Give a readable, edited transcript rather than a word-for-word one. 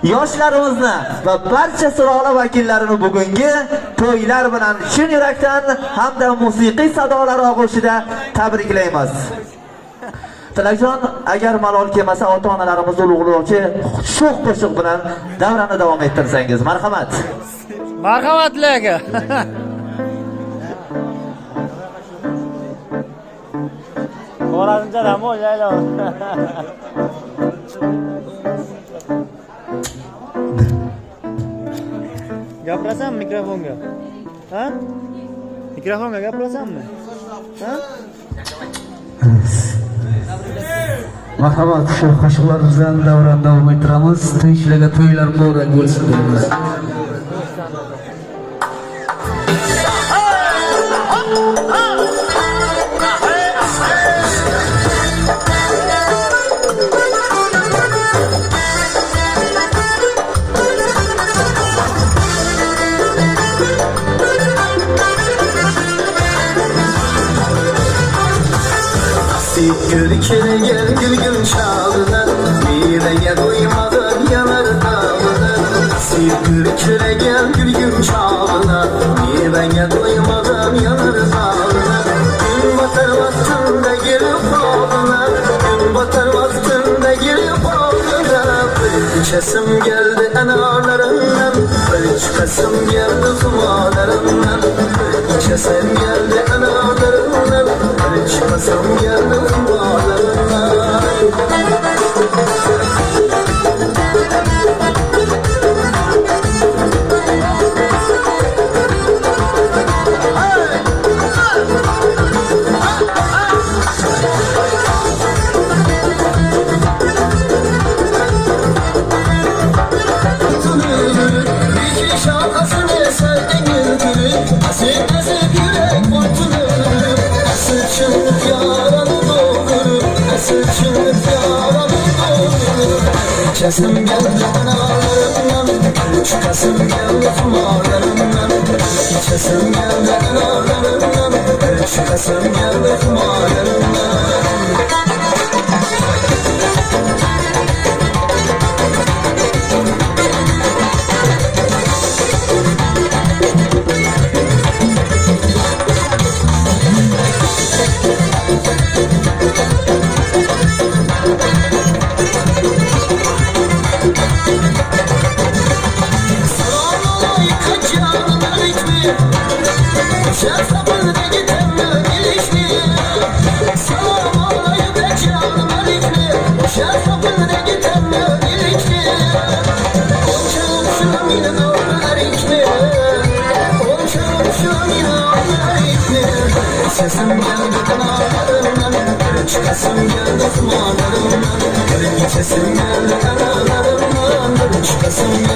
yoshlarimizni va barcha sulola vakillarini bugungi to'ylar bilan chin yurakdan hamda musiqiy sadolar og'ushida tabriklaymiz. Tilakjon, agar malol kelmasa ota-onalarimizni ulug'lovchi sho'x qo'shiq bilan davrani davom ettirsangiz, marhamat. Marhamatli aka. Xorazmcha dam o'ylaydi. Gapirasanmi mikrofonga? Ha? Mikrofonga gapirasanmi? Ha? Marhamat, shu qo'shiqlar bilan davrani davom ettiramiz. Tinchlarga to'ylar muborak bo'lsin deymiz. Gülkene gel gülgün çağına, bireye doymadan yanar dağına. Gülkene gel gülgün çağına, bireye doymadan yanar dağına. Gün batar vaktinde gelip ağına, gün batar vaktinde gelip ağına. Bir içesim geldi enarlarından, bir çıkasım geldi zumalarından. Bir içesim geldi enarlarından, bir çıkasım geldi zumalarından. Çıkasım geldi analarımdan, çıkasım geldi kumarlarımdan. Çıkasım geldi analarımdan, çıkasım geldi kumarlarımdan. Çıkasım geldi kanalarımdan, çıkasım geldi kumarlarımdan. Çıkasım geldi kanalarımdan, çıkasım geldi